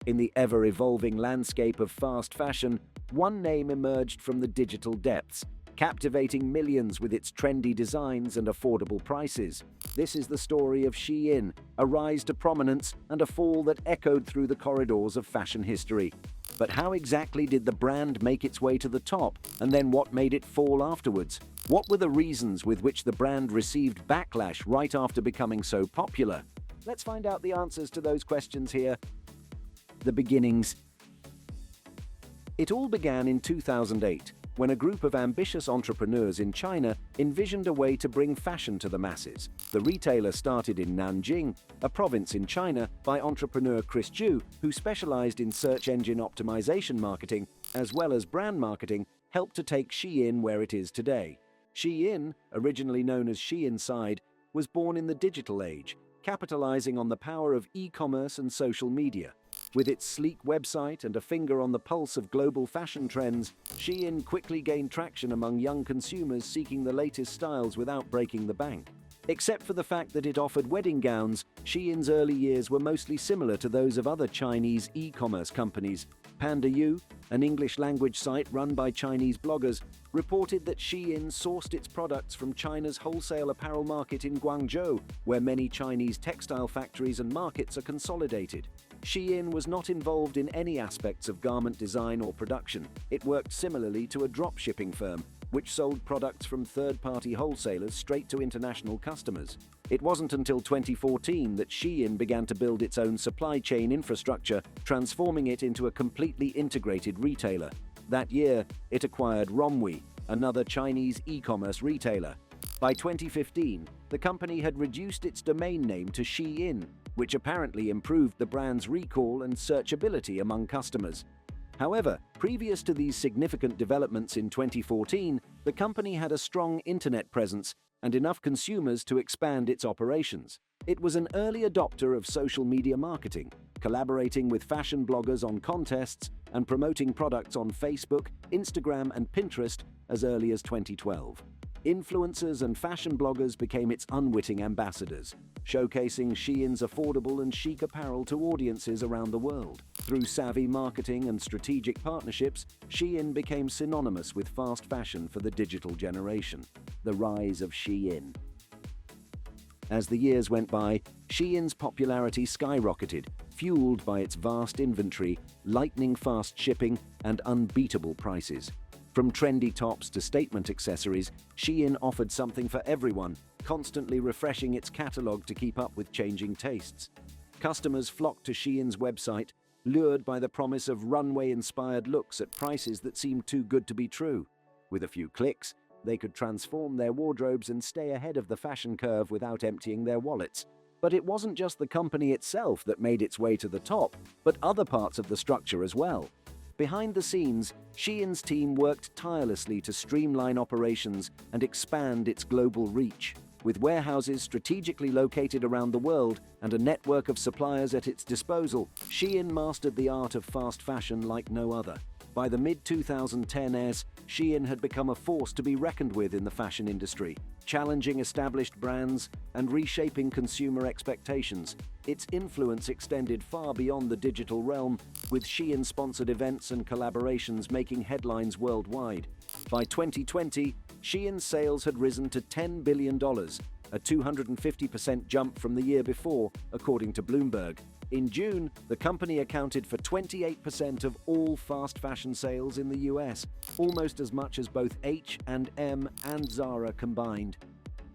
In the ever-evolving landscape of fast fashion, one name emerged from the digital depths, captivating millions with its trendy designs and affordable prices. This is the story of Shein, a rise to prominence and a fall that echoed through the corridors of fashion history. But how exactly did the brand make its way to the top, and then what made it fall afterwards? What were the reasons with which the brand received backlash right after becoming so popular? Let's find out the answers to those questions here. The beginnings. It all began in 2008, when a group of ambitious entrepreneurs in China envisioned a way to bring fashion to the masses. The retailer started in Nanjing, a province in China, by entrepreneur Chris Zhu, who specialized in search engine optimization marketing, as well as brand marketing, helped to take Shein where it is today. Shein, originally known as Sheinside, was born in the digital age, capitalizing on the power of e-commerce and social media. With its sleek website and a finger on the pulse of global fashion trends, Shein quickly gained traction among young consumers seeking the latest styles without breaking the bank. Except for the fact that it offered wedding gowns, Shein's early years were mostly similar to those of other Chinese e-commerce companies. PandaYou, an English-language site run by Chinese bloggers, reported that Shein sourced its products from China's wholesale apparel market in Guangzhou, where many Chinese textile factories and markets are consolidated. Shein was not involved in any aspects of garment design or production. It worked similarly to a drop-shipping firm, which sold products from third-party wholesalers straight to international customers. It wasn't until 2014 that Shein began to build its own supply chain infrastructure, transforming it into a completely integrated retailer. That year, it acquired Romwe, another Chinese e-commerce retailer. By 2015, the company had reduced its domain name to Shein, which apparently improved the brand's recall and searchability among customers. However, previous to these significant developments in 2014, the company had a strong internet presence and enough consumers to expand its operations. It was an early adopter of social media marketing, collaborating with fashion bloggers on contests and promoting products on Facebook, Instagram, and Pinterest as early as 2012. Influencers and fashion bloggers became its unwitting ambassadors, showcasing Shein's affordable and chic apparel to audiences around the world. Through savvy marketing and strategic partnerships, Shein became synonymous with fast fashion for the digital generation. The rise of Shein. As the years went by, Shein's popularity skyrocketed, fueled by its vast inventory, lightning-fast shipping, and unbeatable prices. From trendy tops to statement accessories, Shein offered something for everyone, constantly refreshing its catalog to keep up with changing tastes. Customers flocked to Shein's website, lured by the promise of runway-inspired looks at prices that seemed too good to be true. With a few clicks, they could transform their wardrobes and stay ahead of the fashion curve without emptying their wallets. But it wasn't just the company itself that made its way to the top, but other parts of the structure as well. Behind the scenes, Shein's team worked tirelessly to streamline operations and expand its global reach. With warehouses strategically located around the world and a network of suppliers at its disposal, Shein mastered the art of fast fashion like no other. By the mid-2010s, Shein had become a force to be reckoned with in the fashion industry, challenging established brands and reshaping consumer expectations. Its influence extended far beyond the digital realm, with Shein-sponsored events and collaborations making headlines worldwide. By 2020, Shein's sales had risen to $10 billion, a 250% jump from the year before, according to Bloomberg. In June, the company accounted for 28% of all fast fashion sales in the US, almost as much as both H&M and Zara combined.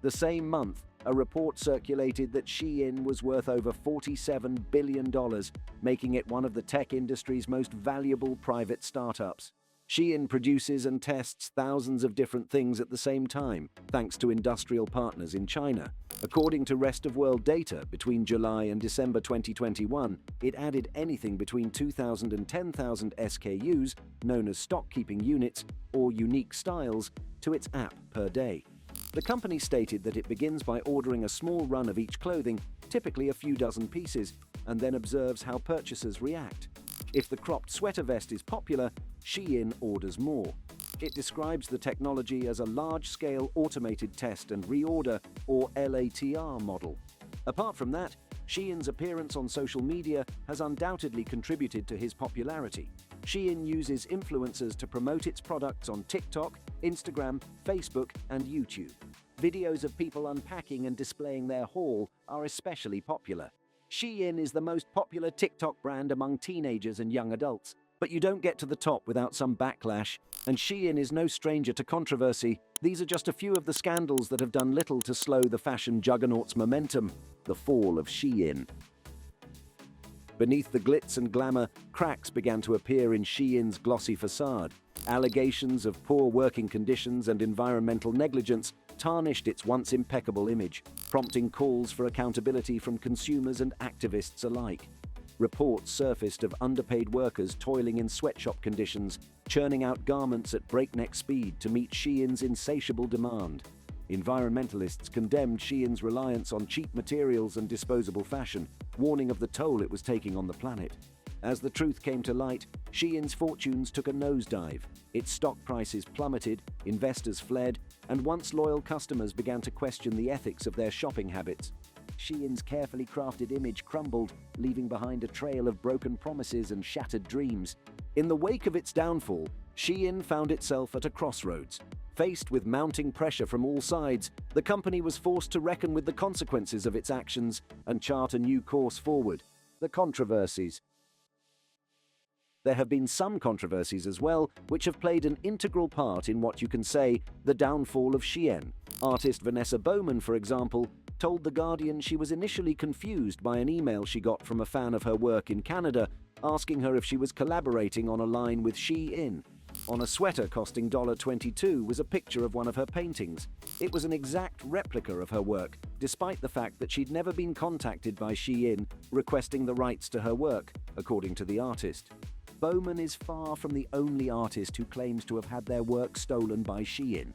The same month, a report circulated that Shein was worth over $47 billion, making it one of the tech industry's most valuable private startups. Shein produces and tests thousands of different things at the same time, thanks to industrial partners in China. According to Rest of World data, between July and December 2021, it added anything between 2,000 and 10,000 SKUs, known as stock-keeping units or unique styles, to its app per day. The company stated that it begins by ordering a small run of each clothing, typically a few dozen pieces, and then observes how purchasers react. If the cropped sweater vest is popular, Shein orders more. It describes the technology as a large-scale automated test and reorder, or LATR model. Apart from that, Shein's appearance on social media has undoubtedly contributed to his popularity. Shein uses influencers to promote its products on TikTok, Instagram, Facebook, and YouTube. Videos of people unpacking and displaying their haul are especially popular. Shein is the most popular TikTok brand among teenagers and young adults, but you don't get to the top without some backlash, and Shein is no stranger to controversy. These are just a few of the scandals that have done little to slow the fashion juggernaut's momentum. The fall of Shein. Beneath the glitz and glamour, cracks began to appear in Shein's glossy facade. Allegations of poor working conditions and environmental negligence tarnished its once impeccable image, prompting calls for accountability from consumers and activists alike. Reports surfaced of underpaid workers toiling in sweatshop conditions, churning out garments at breakneck speed to meet Shein's insatiable demand. Environmentalists condemned Shein's reliance on cheap materials and disposable fashion, warning of the toll it was taking on the planet. As the truth came to light, Shein's fortunes took a nosedive. Its stock prices plummeted, investors fled, and once loyal customers began to question the ethics of their shopping habits. Shein's carefully crafted image crumbled, leaving behind a trail of broken promises and shattered dreams. In the wake of its downfall, Shein found itself at a crossroads. Faced with mounting pressure from all sides, the company was forced to reckon with the consequences of its actions and chart a new course forward. The controversies. There have been some controversies as well, which have played an integral part in what you can say the downfall of Shein. Artist Vanessa Bowman, for example, told The Guardian she was initially confused by an email she got from a fan of her work in Canada, asking her if she was collaborating on a line with Shein. On a sweater costing $22 was a picture of one of her paintings. It was an exact replica of her work, despite the fact that she'd never been contacted by Shein requesting the rights to her work, according to the artist. Bowman is far from the only artist who claims to have had their work stolen by Shein.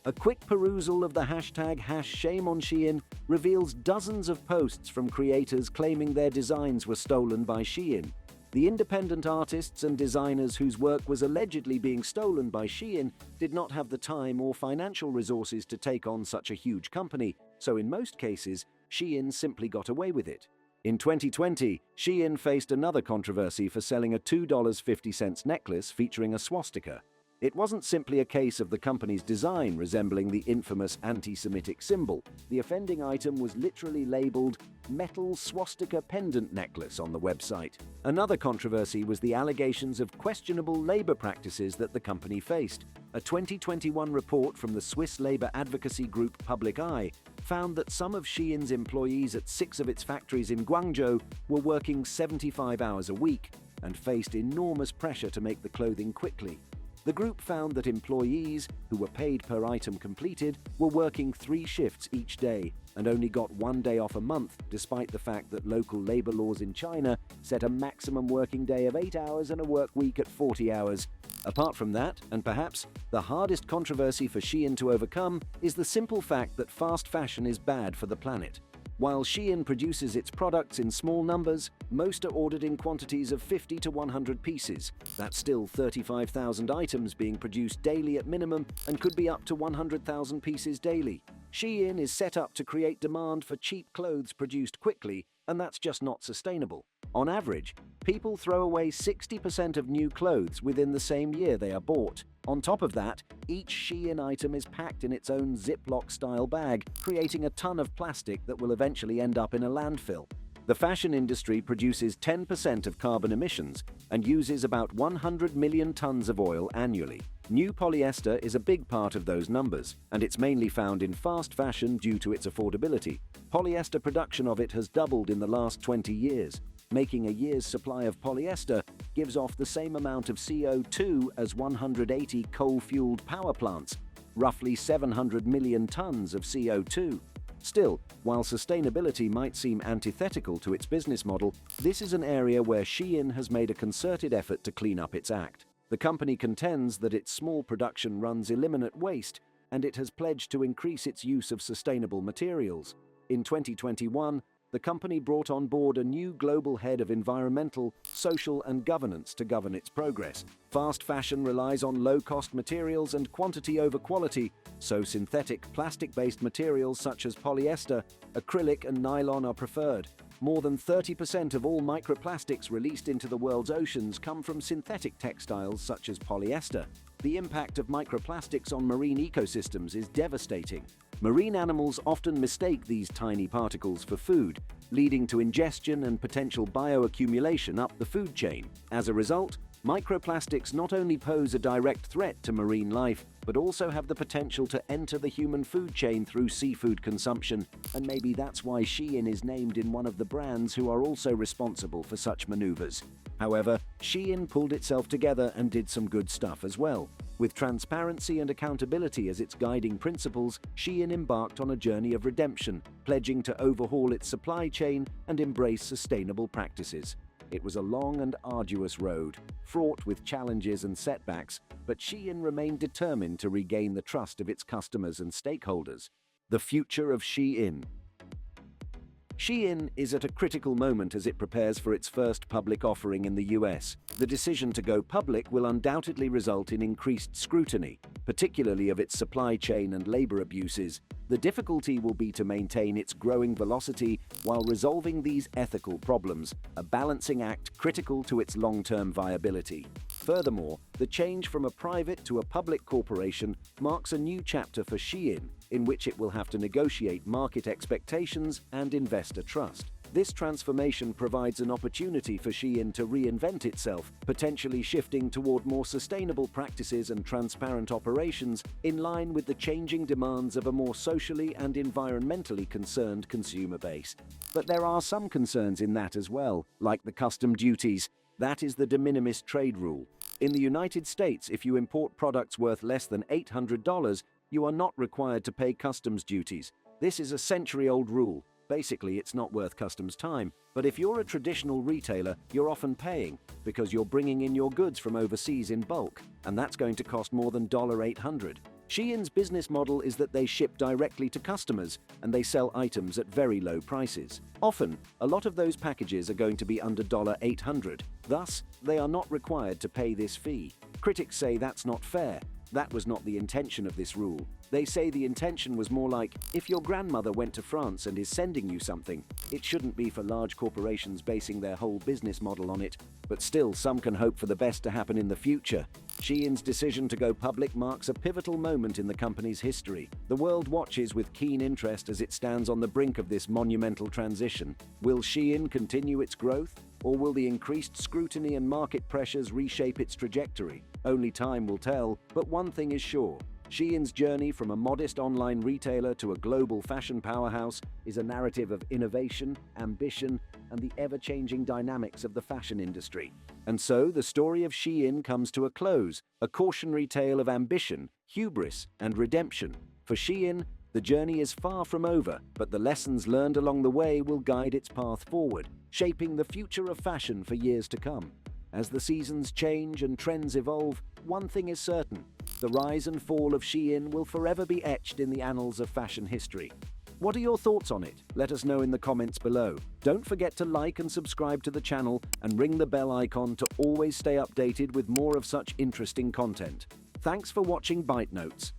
A quick perusal of the hashtag #ShameOnShein reveals dozens of posts from creators claiming their designs were stolen by Shein. The independent artists and designers whose work was allegedly being stolen by Shein did not have the time or financial resources to take on such a huge company, so in most cases, Shein simply got away with it. In 2020, Shein faced another controversy for selling a $2.50 necklace featuring a swastika. It wasn't simply a case of the company's design resembling the infamous anti-Semitic symbol. The offending item was literally labeled "metal swastika pendant necklace" on the website. Another controversy was the allegations of questionable labor practices that the company faced. A 2021 report from the Swiss labor advocacy group Public Eye found that some of Shein's employees at 6 of its factories in Guangzhou were working 75 hours a week and faced enormous pressure to make the clothing quickly. The group found that employees, who were paid per item completed, were working 3 shifts each day and only got 1 day off a month, despite the fact that local labor laws in China set a maximum working day of 8 hours and a work week at 40 hours. Apart from that, and perhaps the hardest controversy for Shein to overcome, is the simple fact that fast fashion is bad for the planet. While Shein produces its products in small numbers, most are ordered in quantities of 50 to 100 pieces. That's still 35,000 items being produced daily at minimum and could be up to 100,000 pieces daily. Shein is set up to create demand for cheap clothes produced quickly, and that's just not sustainable. On average, people throw away 60% of new clothes within the same year they are bought. On top of that, each Shein item is packed in its own Ziploc-style bag, creating a ton of plastic that will eventually end up in a landfill. The fashion industry produces 10% of carbon emissions and uses about 100 million tons of oil annually. New polyester is a big part of those numbers, and it's mainly found in fast fashion due to its affordability. Polyester production of it has doubled in the last 20 years. Making a year's supply of polyester gives off the same amount of CO2 as 180 coal-fueled power plants, roughly 700 million tons of CO2. Still, while sustainability might seem antithetical to its business model, this is an area where Shein has made a concerted effort to clean up its act. The company contends that its small production runs eliminate waste, and it has pledged to increase its use of sustainable materials. In 2021, the company brought on board a new global head of environmental, social, and governance to govern its progress. Fast fashion relies on low-cost materials and quantity over quality, so synthetic, plastic-based materials such as polyester, acrylic, and nylon are preferred. More than 30% of all microplastics released into the world's oceans come from synthetic textiles such as polyester. The impact of microplastics on marine ecosystems is devastating. Marine animals often mistake these tiny particles for food, leading to ingestion and potential bioaccumulation up the food chain. As a result, microplastics not only pose a direct threat to marine life, but also have the potential to enter the human food chain through seafood consumption, and maybe that's why Shein is named in one of the brands who are also responsible for such maneuvers. However, Shein pulled itself together and did some good stuff as well. With transparency and accountability as its guiding principles, Shein embarked on a journey of redemption, pledging to overhaul its supply chain and embrace sustainable practices. It was a long and arduous road, fraught with challenges and setbacks, but Shein remained determined to regain the trust of its customers and stakeholders. The future of Shein. Shein is at a critical moment as it prepares for its first public offering in the US. The decision to go public will undoubtedly result in increased scrutiny, particularly of its supply chain and labor abuses. The difficulty will be to maintain its growing velocity while resolving these ethical problems, a balancing act critical to its long-term viability. Furthermore, the change from a private to a public corporation marks a new chapter for Shein, in which it will have to negotiate market expectations and investor trust. This transformation provides an opportunity for Shein to reinvent itself, potentially shifting toward more sustainable practices and transparent operations in line with the changing demands of a more socially and environmentally concerned consumer base. But there are some concerns in that as well, like the custom duties. That is the de minimis trade rule. In the United States, if you import products worth less than $800, you are not required to pay customs duties. This is a century-old rule. Basically, it's not worth customs time. But if you're a traditional retailer, you're often paying because you're bringing in your goods from overseas in bulk, and that's going to cost more than $800. Shein's business model is that they ship directly to customers and they sell items at very low prices. Often, a lot of those packages are going to be under $800. Thus, they are not required to pay this fee. Critics say that's not fair. That was not the intention of this rule. They say the intention was more like, if your grandmother went to France and is sending you something, it shouldn't be for large corporations basing their whole business model on it. But still, some can hope for the best to happen in the future. Shein's decision to go public marks a pivotal moment in the company's history. The world watches with keen interest as it stands on the brink of this monumental transition. Will Shein continue its growth, or will the increased scrutiny and market pressures reshape its trajectory? Only time will tell, but one thing is sure. Shein's journey from a modest online retailer to a global fashion powerhouse is a narrative of innovation, ambition, and the ever-changing dynamics of the fashion industry. And so, the story of Shein comes to a close, a cautionary tale of ambition, hubris, and redemption. For Shein, the journey is far from over, but the lessons learned along the way will guide its path forward, shaping the future of fashion for years to come. As the seasons change and trends evolve, one thing is certain: the rise and fall of Shein will forever be etched in the annals of fashion history. What are your thoughts on it? Let us know in the comments below. Don't forget to like and subscribe to the channel and ring the bell icon to always stay updated with more of such interesting content. Thanks for watching Byte Notes.